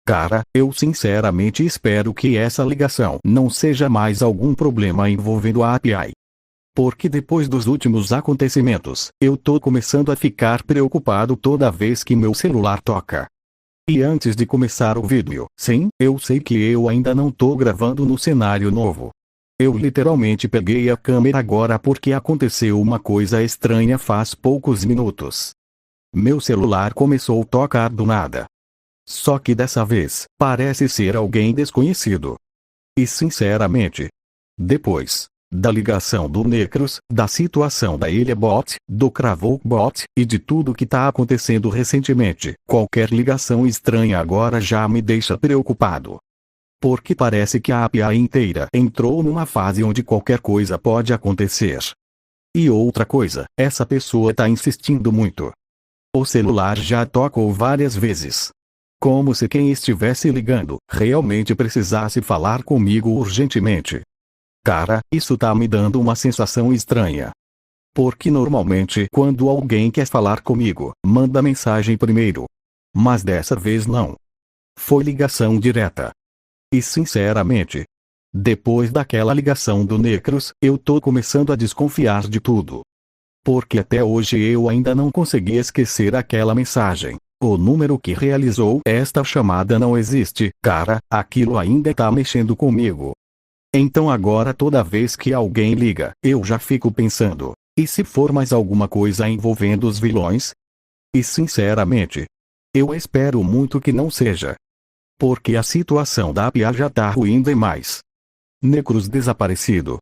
Cara, eu sinceramente espero que essa ligação não seja mais algum problema envolvendo a API. Porque depois dos últimos acontecimentos, eu tô começando a ficar preocupado toda vez que meu celular toca. E antes de começar o vídeo, sim, eu sei que eu ainda não tô gravando no cenário novo. Eu literalmente peguei a câmera agora porque aconteceu uma coisa estranha faz poucos minutos. Meu celular começou a tocar do nada. Só que dessa vez, parece ser alguém desconhecido. E sinceramente, depois da ligação do Necros, da situação da Ilha Bot, do Cravou Bot, e de tudo que tá acontecendo recentemente, qualquer ligação estranha agora já me deixa preocupado. Porque parece que a API inteira entrou numa fase onde qualquer coisa pode acontecer. E outra coisa, essa pessoa tá insistindo muito. O celular já tocou várias vezes. Como se quem estivesse ligando realmente precisasse falar comigo urgentemente. Cara, isso tá me dando uma sensação estranha. Porque normalmente quando alguém quer falar comigo, manda mensagem primeiro. Mas dessa vez não. Foi ligação direta. E sinceramente, depois daquela ligação do Necros, eu tô começando a desconfiar de tudo. Porque até hoje eu ainda não consegui esquecer aquela mensagem. O número que realizou esta chamada não existe, cara, aquilo ainda tá mexendo comigo. Então agora toda vez que alguém liga, eu já fico pensando, e se for mais alguma coisa envolvendo os vilões? E sinceramente, eu espero muito que não seja. Porque a situação da API já tá ruim demais. Necros desaparecido.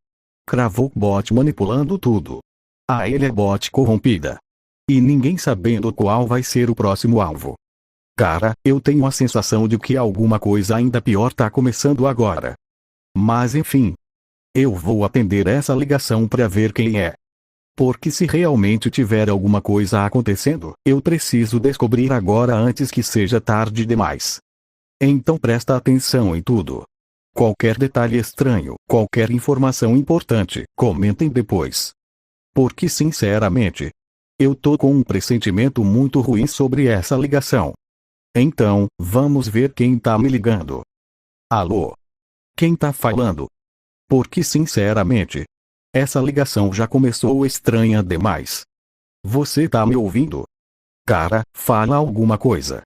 Cravou bot manipulando tudo. A Ilha Bot corrompida. E ninguém sabendo qual vai ser o próximo alvo. Cara, eu tenho a sensação de que alguma coisa ainda pior tá começando agora. Mas enfim. Eu vou atender essa ligação para ver quem é. Porque se realmente tiver alguma coisa acontecendo, eu preciso descobrir agora antes que seja tarde demais. Então presta atenção em tudo. Qualquer detalhe estranho, qualquer informação importante, comentem depois. Porque sinceramente, eu tô com um pressentimento muito ruim sobre essa ligação. Então, vamos ver quem tá me ligando. Alô? Quem tá falando? Porque sinceramente, essa ligação já começou estranha demais. Você tá me ouvindo? Cara, fala alguma coisa.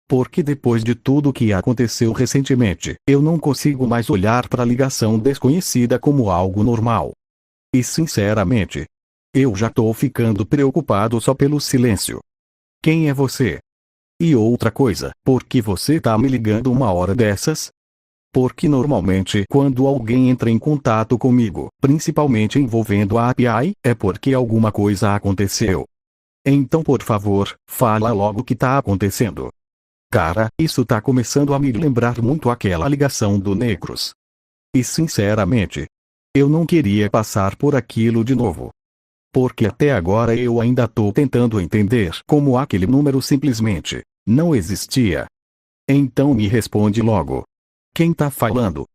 Porque depois de tudo que aconteceu recentemente, eu não consigo mais olhar para a ligação desconhecida como algo normal. E sinceramente, eu já tô ficando preocupado só pelo silêncio. Quem é você? E outra coisa, por que você tá me ligando uma hora dessas? Porque normalmente quando alguém entra em contato comigo, principalmente envolvendo a API, é porque alguma coisa aconteceu. Então por favor, fala logo o que tá acontecendo. Cara, isso tá começando a me lembrar muito aquela ligação do Necros. E sinceramente, eu não queria passar por aquilo de novo. Porque até agora eu ainda tô tentando entender como aquele número simplesmente não existia. Então me responde logo. Quem tá falando?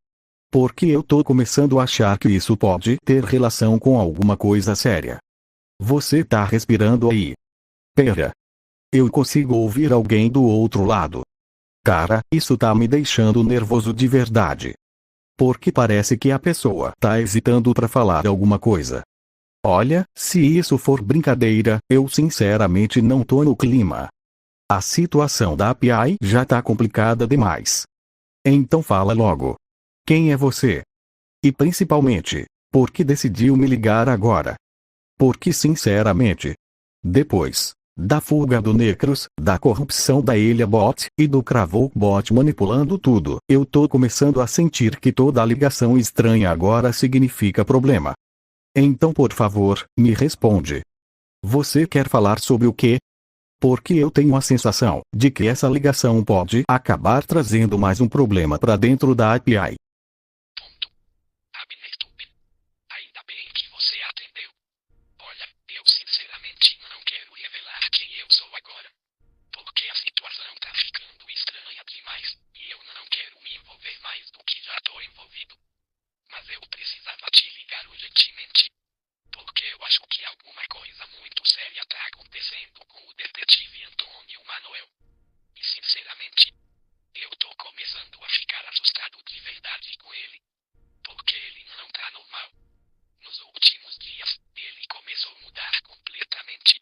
Porque eu tô começando a achar que isso pode ter relação com alguma coisa séria. Você tá respirando aí? Pera. Eu consigo ouvir alguém do outro lado. Cara, isso tá me deixando nervoso de verdade. Porque parece que a pessoa tá hesitando pra falar alguma coisa. Olha, se isso for brincadeira, eu sinceramente não tô no clima. A situação da API já tá complicada demais. Então fala logo. Quem é você? E principalmente, por que decidiu me ligar agora? Porque sinceramente, depois da fuga do Necros, da corrupção da Ilha Bot e do Cravou Bot manipulando tudo, eu tô começando a sentir que toda a ligação estranha agora significa problema. Então por favor, me responde. Você quer falar sobre o quê? Porque eu tenho a sensação de que essa ligação pode acabar trazendo mais um problema para dentro da API. Abner Stube. Ainda bem que você atendeu. Olha, eu sinceramente não quero revelar quem eu sou agora. Porque a situação tá ficando estranha demais, e eu não quero me envolver mais do que já tô envolvido. Mas eu precisava te ligar urgentemente. Porque eu acho que alguma coisa muito séria tá acontecendo com o detetive Antônio Manuel. E sinceramente, eu tô com começando a ficar assustado de verdade com ele. Porque ele não tá normal. Nos últimos dias, ele começou a mudar completamente.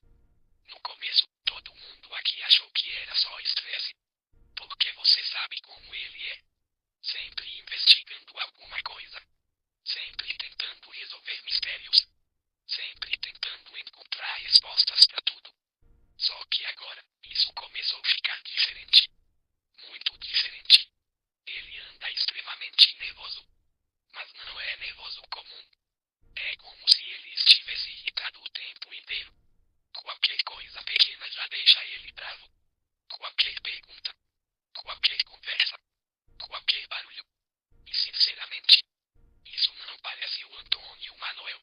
No começo, todo mundo aqui achou que era só estresse. Porque você sabe como ele é. Sempre investigando alguma coisa. Sempre tentando resolver mistérios. Sempre tentando encontrar respostas pra tudo. Só que agora, isso começou a ficar diferente. Muito diferente. Ele anda extremamente nervoso. Mas não é nervoso comum. É como se ele estivesse irritado o tempo inteiro. Qualquer coisa pequena já deixa ele bravo. Qualquer pergunta. Qualquer conversa. Qualquer barulho. E sinceramente, isso não parece o Antônio Manuel.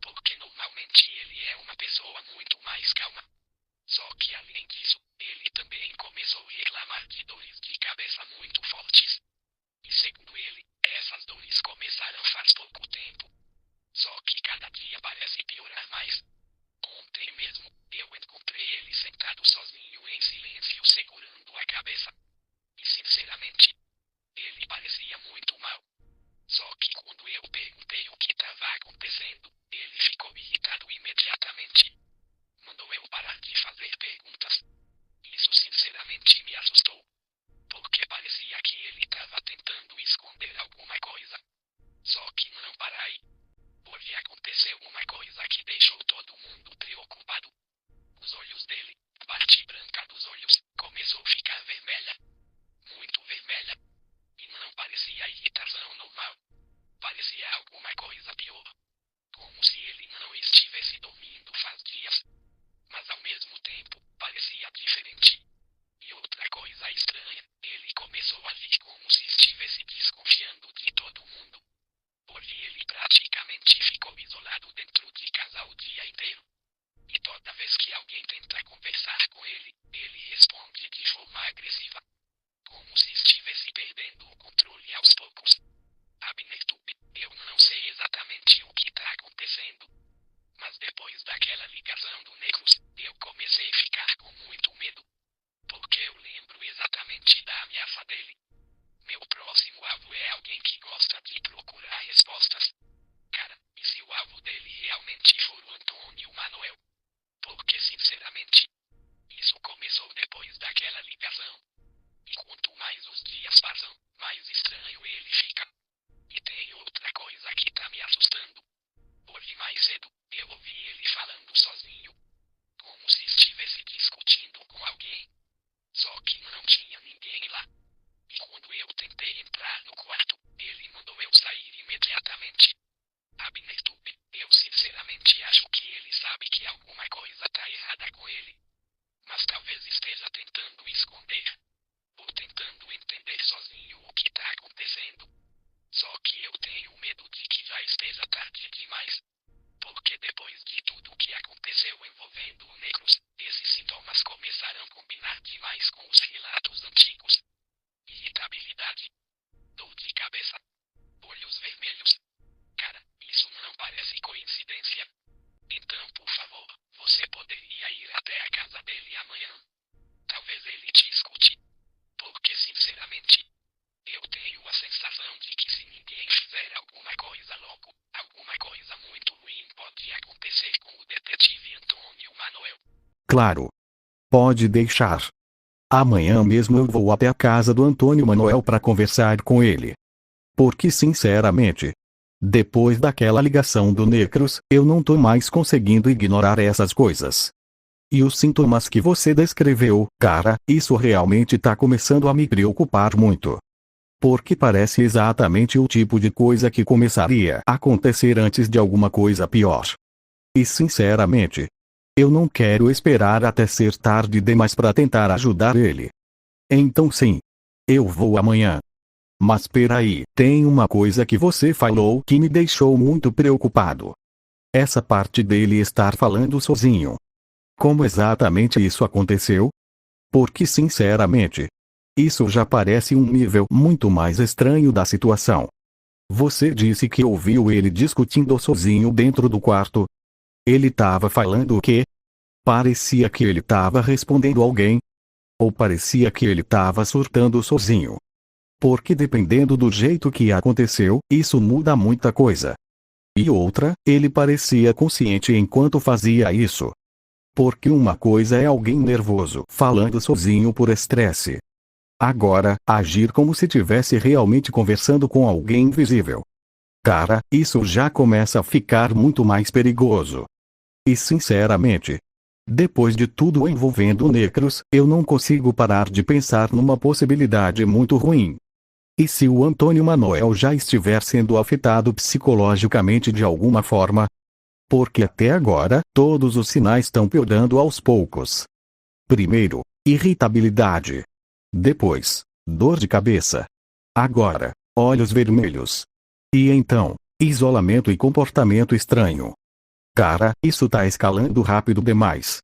Porque normalmente ele é uma pessoa muito mais calma. Só que além disso, ele também começou a reclamar de dores de cabeça muito fortes. E segundo ele, essas dores começaram faz pouco tempo. Só que cada dia parece piorar mais. Ontem mesmo, eu encontrei ele sentado sozinho em silêncio segurando a cabeça. E sinceramente, ele parecia muito mal. Só que quando eu perguntei o que estava acontecendo, ele ficou irritado imediatamente. Mandou eu parar de fazer perguntas. Isso sinceramente me assustou. Porque parecia que ele estava tentando esconder alguma coisa. Só que não para aí. Hoje aconteceu uma coisa que deixou todo mundo preocupado. Os olhos dele, a parte branca dos olhos, começou a ficar vermelha. Muito vermelha. E não parecia irritação normal. Parecia alguma coisa pior. Como se ele não estivesse dormindo faz dias. Mas ao mesmo tempo, parecia diferente. E outra coisa estranha, ele começou a agir como se estivesse desconfiando de todo mundo. Hoje ele praticamente ficou isolado dentro de casa o dia inteiro. E toda vez que alguém tenta conversar com ele, ele responde de forma agressiva. Como se estivesse perdendo o controle aos poucos. Abnertube, eu não sei exatamente o que está acontecendo. Mas depois daquela ligação do Necros, eu comecei a ficar com muito medo. Porque eu lembro exatamente da ameaça dele. Meu próximo alvo é alguém que gosta de procurar respostas. Cara, e se o alvo dele realmente for o Antônio Manuel? Porque sinceramente, isso começou depois daquela ligação. E quanto mais os dias passam, mais estranho ele fica. E tem outra coisa que tá me assustando. Hoje mais cedo, eu ouvi ele falando sozinho. Como se estivesse discutindo com alguém. Só que não tinha ninguém lá. E quando eu tentei entrar no quarto, ele mandou eu sair imediatamente. Abnertube, eu sinceramente acho que ele sabe que alguma coisa tá errada com ele. Mas talvez esteja tentando esconder. Ou tentando entender sozinho o que tá acontecendo. Só que eu tenho medo de que já esteja tarde demais. Porque depois de tudo o que aconteceu envolvendo o Necros, esses sintomas começaram a combinar demais com os relatos antigos. Irritabilidade. Dor de cabeça. Olhos vermelhos. Cara, isso não parece coincidência. Então, por favor, você poderia ir até a casa dele amanhã. Talvez ele te escute. Porque, sinceramente, eu tenho a sensação de que se ninguém fizer alguma coisa logo, alguma coisa muito ruim pode acontecer com o detetive Antônio Manuel. Claro. Pode deixar. Amanhã mesmo eu vou até a casa do Antônio Manuel para conversar com ele. Porque sinceramente, depois daquela ligação do Necros, eu não tô mais conseguindo ignorar essas coisas. E os sintomas que você descreveu, cara, isso realmente tá começando a me preocupar muito. Porque parece exatamente o tipo de coisa que começaria a acontecer antes de alguma coisa pior. E sinceramente, eu não quero esperar até ser tarde demais para tentar ajudar ele. Então sim, eu vou amanhã. Mas peraí, tem uma coisa que você falou que me deixou muito preocupado. Essa parte dele estar falando sozinho. Como exatamente isso aconteceu? Porque sinceramente, isso já parece um nível muito mais estranho da situação. Você disse que ouviu ele discutindo sozinho dentro do quarto. Ele tava falando o quê? Parecia que ele tava respondendo alguém? Ou parecia que ele tava surtando sozinho? Porque dependendo do jeito que aconteceu, isso muda muita coisa. E outra, ele parecia consciente enquanto fazia isso. Porque uma coisa é alguém nervoso falando sozinho por estresse. Agora, agir como se tivesse realmente conversando com alguém invisível. Cara, isso já começa a ficar muito mais perigoso. E sinceramente, depois de tudo envolvendo Necros, eu não consigo parar de pensar numa possibilidade muito ruim. E se o Antônio Manoel já estiver sendo afetado psicologicamente de alguma forma? Porque até agora, todos os sinais estão piorando aos poucos. Primeiro, irritabilidade. Depois, dor de cabeça. Agora, olhos vermelhos. E então, isolamento e comportamento estranho. Cara, isso tá escalando rápido demais.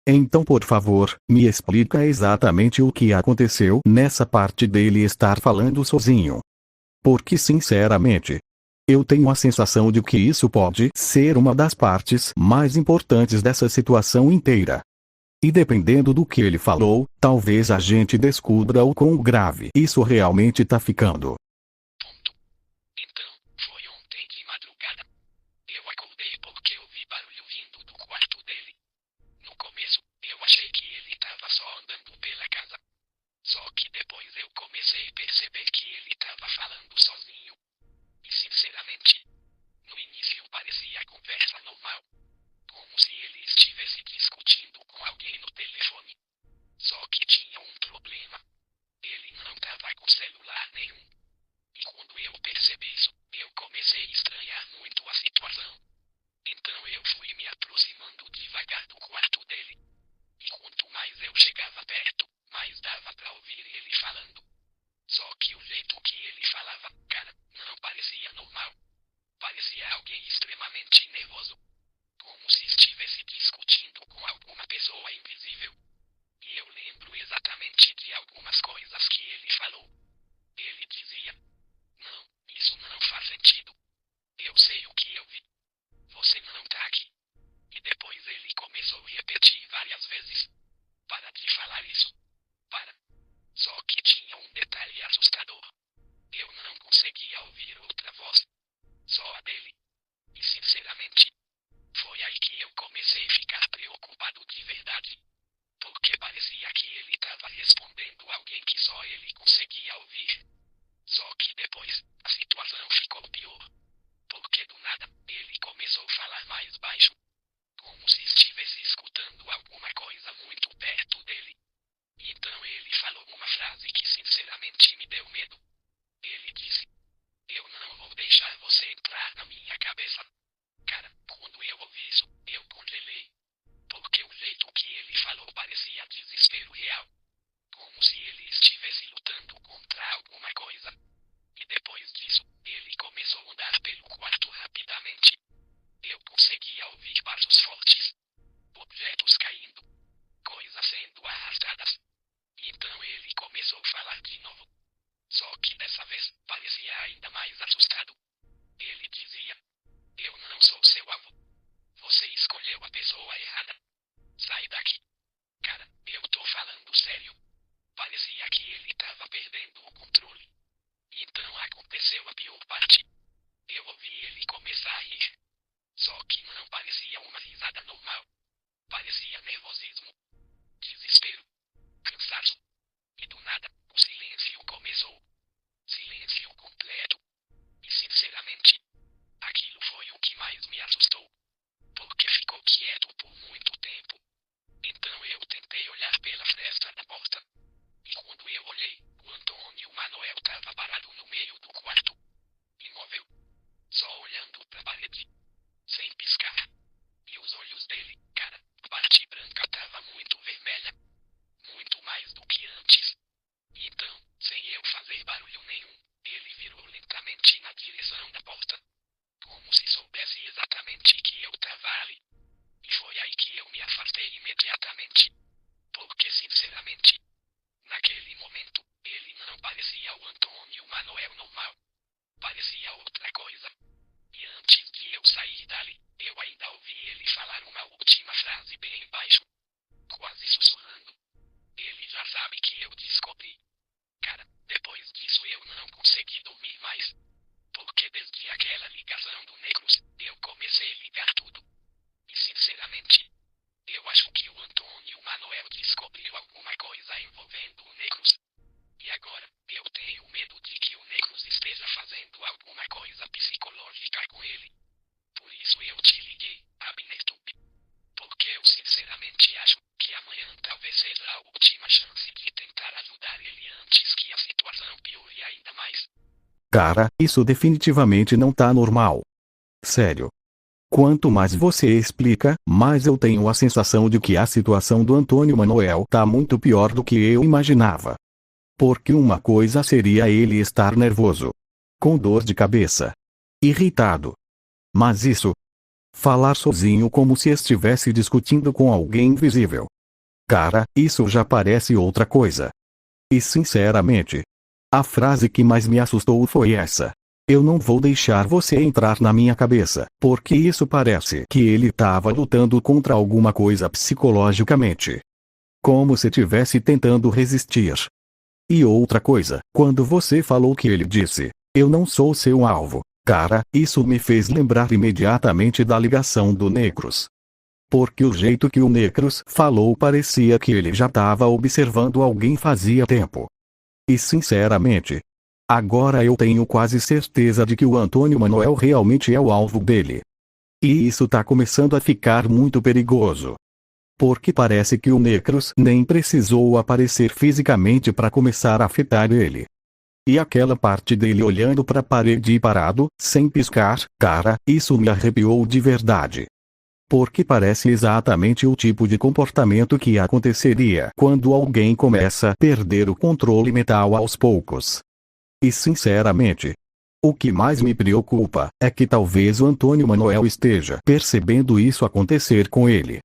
Então, por favor, me explica exatamente o que aconteceu nessa parte dele estar falando sozinho. Porque, sinceramente, eu tenho a sensação de que isso pode ser uma das partes mais importantes dessa situação inteira. E dependendo do que ele falou, talvez a gente descubra o quão grave isso realmente tá ficando. Ponto. Então, foi ontem de madrugada. Eu acordei porque eu vi barulho vindo do quarto dele. No começo, eu achei que ele estava só andando pela casa. Só que depois eu comecei a perceber que ele estava falando sozinho. E sinceramente, no início parecia conversa normal. Como se ele estivesse discutindo com alguém no telefone. Só que tinha um problema. Ele não estava com celular nenhum. E quando eu percebi isso, eu comecei a estranhar muito a situação. Então eu fui me aproximando devagar do quarto dele. E quanto mais eu chegava perto, mais dava pra ouvir ele falando. Só que o jeito que ele falava, cara, não parecia normal. Parecia alguém extremamente nervoso. Como se estivesse discutindo com alguma pessoa invisível. E eu lembro exatamente de algumas coisas que ele falou. Ele dizia: não, isso não faz sentido. Eu sei o que eu vi. Você não tá aqui. E depois ele começou a repetir várias vezes. Para de falar isso. Para. Só que tinha um detalhe assustador. Eu não conseguia ouvir outra voz. Só a dele. E sinceramente, foi aí que eu comecei a ficar preocupado de verdade. Porque parecia que ele estava respondendo alguém que só ele conseguia ouvir. Só que depois, a situação ficou pior. Porque do nada, ele começou a falar mais baixo. Como se estivesse escutando alguma coisa muito perto dele. Então ele falou uma frase que sinceramente me deu medo. Ele disse: eu não vou deixar você entrar na minha cabeça. Cara, quando eu ouvi isso, eu congelei. Porque o jeito que ele falou parecia desespero real. Como se ele estivesse lutando contra alguma coisa. E depois disso, ele começou a andar pelo quarto rapidamente. Eu conseguia ouvir passos fortes. Objetos caindo. Coisas sendo arrastadas. Então ele começou a falar de novo. Só que dessa vez, parecia ainda mais assustado. Ele dizia: eu não sou seu avô. Você escolheu a pessoa errada. Sai daqui. Cara, eu tô falando sério. Parecia que ele tava perdendo o controle. Então aconteceu a pior parte. Eu ouvi ele começar a rir. Só que não parecia uma risada normal. Parecia nervosismo. Desespero. Cansaço. E do nada, o silêncio começou. Silêncio completo. E sinceramente, aquilo foi o que mais me assustou. Porque ficou quieto por muito tempo. Então eu tentei olhar pela fresta da porta. E quando eu olhei, o Antônio Manoel estava parado no meio do quarto. Imóvel. Só olhando pra parede. Sem piscar. E os olhos dele, cara, a parte branca estava muito vermelha. Muito mais do que antes. Então, sem eu fazer barulho nenhum, ele virou lentamente na direção da porta. Como se soubesse exatamente que eu estava ali. E foi aí que eu me afastei imediatamente. Porque, sinceramente, naquele momento, ele não parecia o Antônio Manoel normal. Parecia outra coisa. E antes de eu sair dali, eu ainda ouvi ele falar uma última frase bem baixo. Quase sussurrando. Ele já sabe que eu descobri. Cara, depois disso eu alguma coisa psicológica com ele. Por isso eu te liguei, Abnertube. Porque eu sinceramente acho que amanhã talvez seja a última chance de tentar ajudar ele antes que a situação piore ainda mais. Cara, isso definitivamente não tá normal. Sério. Quanto mais você explica, mais eu tenho a sensação de que a situação do Antônio Manuel tá muito pior do que eu imaginava. Porque uma coisa seria ele estar nervoso, com dor de cabeça, irritado. Mas isso, falar sozinho como se estivesse discutindo com alguém invisível. Cara, isso já parece outra coisa. E sinceramente, a frase que mais me assustou foi essa. Eu não vou deixar você entrar na minha cabeça, porque isso parece que ele estava lutando contra alguma coisa psicologicamente. Como se estivesse tentando resistir. E outra coisa, quando você falou que ele disse, eu não sou seu alvo, cara, isso me fez lembrar imediatamente da ligação do Necros. Porque o jeito que o Necros falou parecia que ele já estava observando alguém fazia tempo. E sinceramente, agora eu tenho quase certeza de que o Antônio Manuel realmente é o alvo dele. E isso tá começando a ficar muito perigoso. Porque parece que o Necros nem precisou aparecer fisicamente para começar a afetar ele. E aquela parte dele olhando para a parede e parado, sem piscar, cara, isso me arrepiou de verdade. Porque parece exatamente o tipo de comportamento que aconteceria quando alguém começa a perder o controle mental aos poucos. E sinceramente, o que mais me preocupa é que talvez o Antônio Manuel esteja percebendo isso acontecer com ele.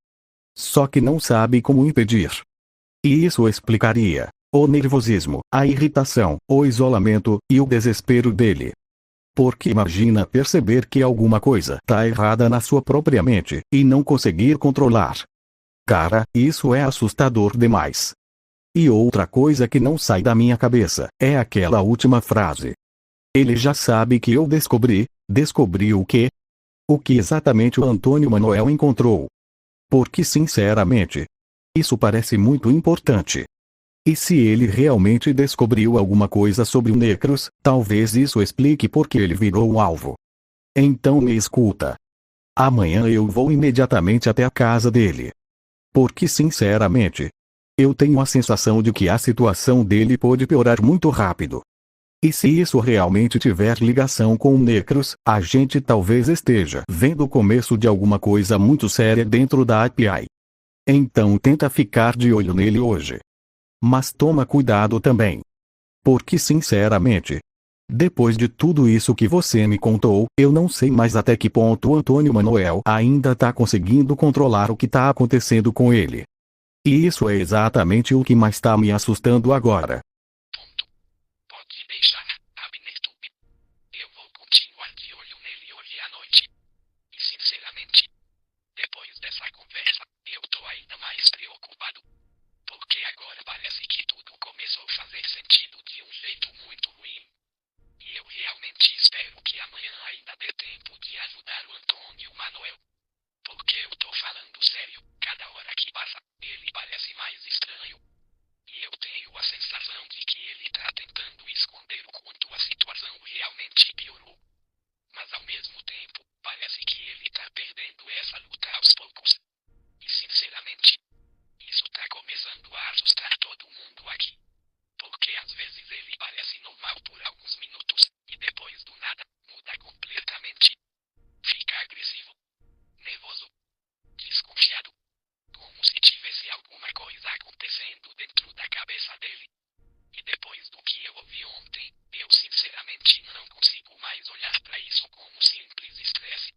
Só que não sabe como impedir. E isso explicaria o nervosismo, a irritação, o isolamento e o desespero dele. Porque imagina perceber que alguma coisa tá errada na sua própria mente e não conseguir controlar. Cara, isso é assustador demais. E outra coisa que não sai da minha cabeça é aquela última frase. Ele já sabe que eu descobri. Descobri o quê? O que exatamente o Antônio Manuel encontrou? Porque sinceramente, isso parece muito importante. E se ele realmente descobriu alguma coisa sobre o Necros, talvez isso explique por que ele virou o alvo. Então me escuta. Amanhã eu vou imediatamente até a casa dele. Porque sinceramente, eu tenho a sensação de que a situação dele pode piorar muito rápido. E se isso realmente tiver ligação com o Necros, a gente talvez esteja vendo o começo de alguma coisa muito séria dentro da API. Então tenta ficar de olho nele hoje. Mas toma cuidado também. Porque sinceramente, depois de tudo isso que você me contou, eu não sei mais até que ponto o Antônio Manuel ainda está conseguindo controlar o que está acontecendo com ele. E isso é exatamente o que mais está me assustando agora. Ponto. Pode deixar, Abnertube. Eu vou continuar de olho nele hoje à noite. E sinceramente, depois dessa conversa, eu tô ainda mais preocupado. Porque agora parece que tudo começou a fazer sentido de um jeito muito ruim. E eu realmente espero que amanhã ainda dê tempo de ajudar o Antônio Manuel. Porque eu tô falando sério, cada hora que passa, ele parece mais estranho. E eu tenho a sensação de que ele tá tentando esconder o quanto a situação realmente piorou. Mas ao mesmo tempo, parece que ele tá perdendo essa luta aos poucos. E sinceramente, isso tá começando a assustar todo mundo aqui. Porque às vezes ele parece normal por alguns minutos, e depois do nada, muda completamente. Fica agressivo, nervoso, desconfiado. Como se tivesse alguma coisa acontecendo dentro da cabeça dele. E depois do que eu ouvi ontem, eu sinceramente não consigo mais olhar para isso como simples estresse.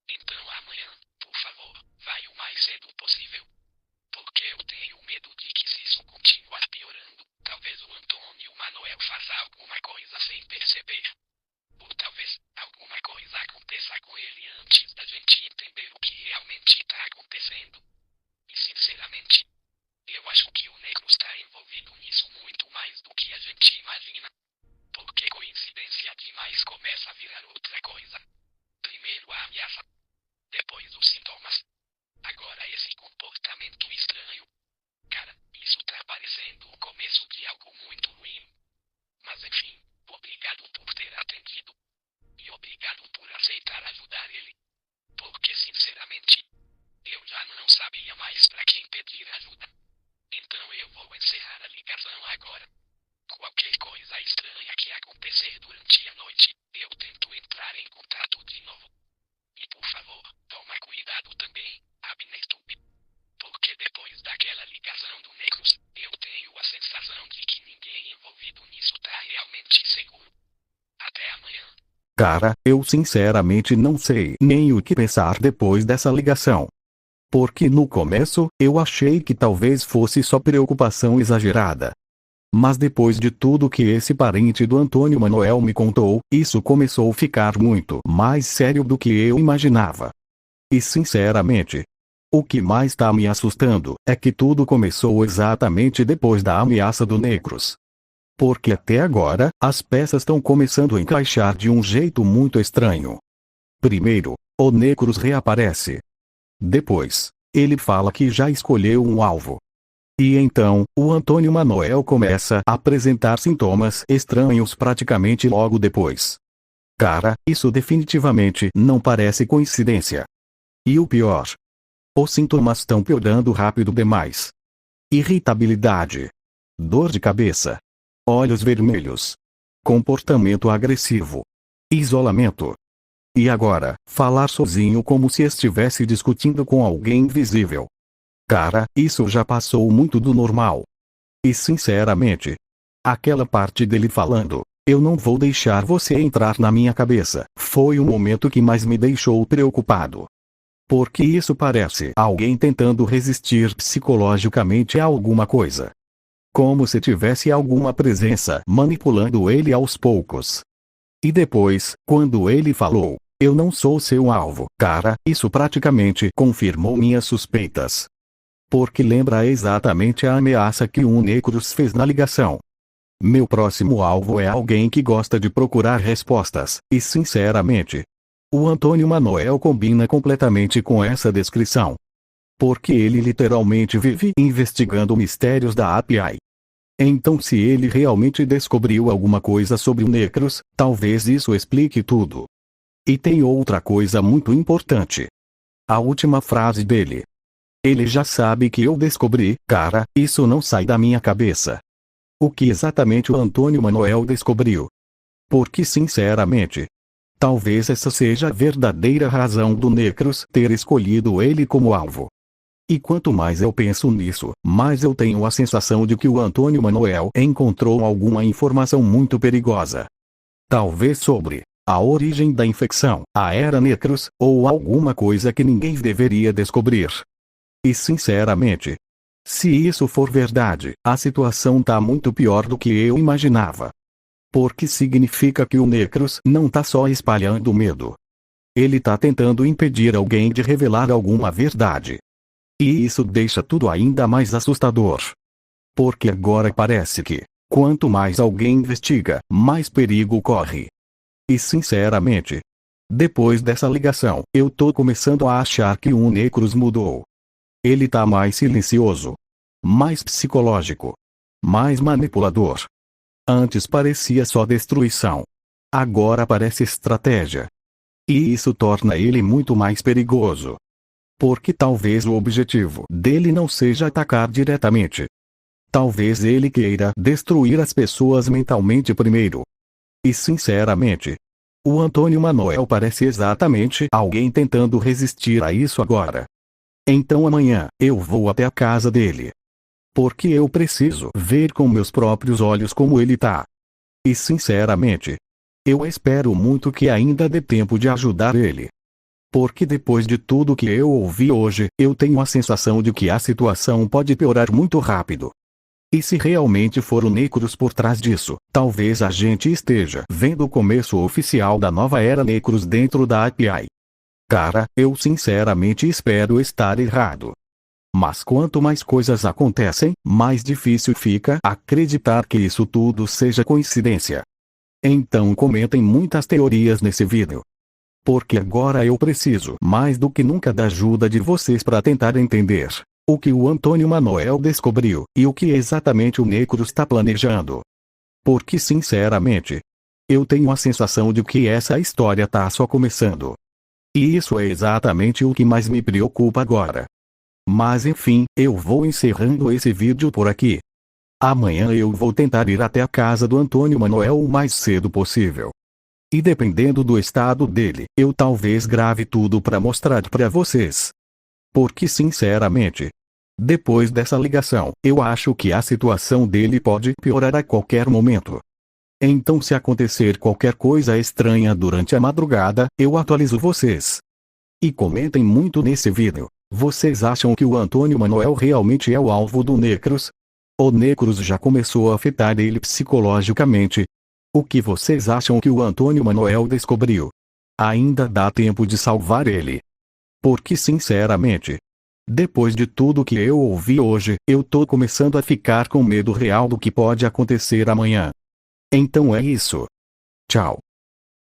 Então amanhã, por favor, vai o mais cedo possível. Porque eu tenho medo de que se isso continuar piorando, talvez o Antônio Manuel faça alguma coisa sem perceber. Ou talvez alguma coisa aconteça com ele antes da gente entender o que realmente está acontecendo. E sinceramente, eu acho que o Negro está envolvido nisso muito mais do que a gente imagina. Porque coincidência demais começa a virar outra coisa. Primeiro a ameaça, depois os sintomas. Agora esse comportamento estranho. Cara, isso tá parecendo o começo de algo muito ruim. Mas enfim, obrigado por ter seguro. Até amanhã. Cara, eu sinceramente não sei nem o que pensar depois dessa ligação. Porque no começo, eu achei que talvez fosse só preocupação exagerada. Mas depois de tudo que esse parente do Antônio Manuel me contou, isso começou a ficar muito mais sério do que eu imaginava. E sinceramente, o que mais está me assustando é que tudo começou exatamente depois da ameaça do Necros. Porque até agora, as peças estão começando a encaixar de um jeito muito estranho. Primeiro, o Necros reaparece. Depois, ele fala que já escolheu um alvo. E então, o Antônio Manuel começa a apresentar sintomas estranhos praticamente logo depois. Cara, isso definitivamente não parece coincidência. E o pior, os sintomas estão piorando rápido demais. Irritabilidade, dor de cabeça, olhos vermelhos, comportamento agressivo, isolamento. E agora, falar sozinho como se estivesse discutindo com alguém invisível. Cara, isso já passou muito do normal. E sinceramente, aquela parte dele falando, eu não vou deixar você entrar na minha cabeça, foi o momento que mais me deixou preocupado. Porque isso parece alguém tentando resistir psicologicamente a alguma coisa. Como se tivesse alguma presença manipulando ele aos poucos. E depois, quando ele falou, eu não sou seu alvo, cara, isso praticamente confirmou minhas suspeitas. Porque lembra exatamente a ameaça que o Necros fez na ligação. Meu próximo alvo é alguém que gosta de procurar respostas, e sinceramente, o Antônio Manuel combina completamente com essa descrição. Porque ele literalmente vive investigando mistérios da API. Então se ele realmente descobriu alguma coisa sobre o Necros, talvez isso explique tudo. E tem outra coisa muito importante. A última frase dele. Ele já sabe que eu descobri, cara, isso não sai da minha cabeça. O que exatamente o Antônio Manuel descobriu? Porque sinceramente, talvez essa seja a verdadeira razão do Necros ter escolhido ele como alvo. E quanto mais eu penso nisso, mais eu tenho a sensação de que o Antônio Manuel encontrou alguma informação muito perigosa. Talvez sobre a origem da infecção, a Era Necros, ou alguma coisa que ninguém deveria descobrir. E sinceramente, se isso for verdade, a situação tá muito pior do que eu imaginava. Porque significa que o Necros não tá só espalhando medo. Ele tá tentando impedir alguém de revelar alguma verdade. E isso deixa tudo ainda mais assustador. Porque agora parece que, quanto mais alguém investiga, mais perigo corre. E sinceramente, depois dessa ligação, eu tô começando a achar que o Necros mudou. Ele tá mais silencioso, mais psicológico, mais manipulador. Antes parecia só destruição. Agora parece estratégia. E isso torna ele muito mais perigoso. Porque talvez o objetivo dele não seja atacar diretamente. Talvez ele queira destruir as pessoas mentalmente primeiro. E sinceramente, o Antônio Manuel parece exatamente alguém tentando resistir a isso agora. Então amanhã, eu vou até a casa dele. Porque eu preciso ver com meus próprios olhos como ele tá. E sinceramente, eu espero muito que ainda dê tempo de ajudar ele. Porque depois de tudo que eu ouvi hoje, eu tenho a sensação de que a situação pode piorar muito rápido. E se realmente for o Necros por trás disso, talvez a gente esteja vendo o começo oficial da nova era Necros dentro da API. Cara, eu sinceramente espero estar errado. Mas quanto mais coisas acontecem, mais difícil fica acreditar que isso tudo seja coincidência. Então comentem muitas teorias nesse vídeo. Porque agora eu preciso mais do que nunca da ajuda de vocês para tentar entender o que o Antônio Manuel descobriu e o que exatamente o Necros está planejando. Porque sinceramente, eu tenho a sensação de que essa história tá só começando. E isso é exatamente o que mais me preocupa agora. Mas enfim, eu vou encerrando esse vídeo por aqui. Amanhã eu vou tentar ir até a casa do Antônio Manuel o mais cedo possível. E dependendo do estado dele, eu talvez grave tudo para mostrar para vocês. Porque sinceramente, depois dessa ligação, eu acho que a situação dele pode piorar a qualquer momento. Então se acontecer qualquer coisa estranha durante a madrugada, eu atualizo vocês. E comentem muito nesse vídeo. Vocês acham que o Antônio Manuel realmente é o alvo do Necros? O Necros já começou a afetar ele psicologicamente. O que vocês acham que o Antônio Manuel descobriu? Ainda dá tempo de salvar ele. Porque sinceramente, depois de tudo que eu ouvi hoje, eu tô começando a ficar com medo real do que pode acontecer amanhã. Então é isso. Tchau.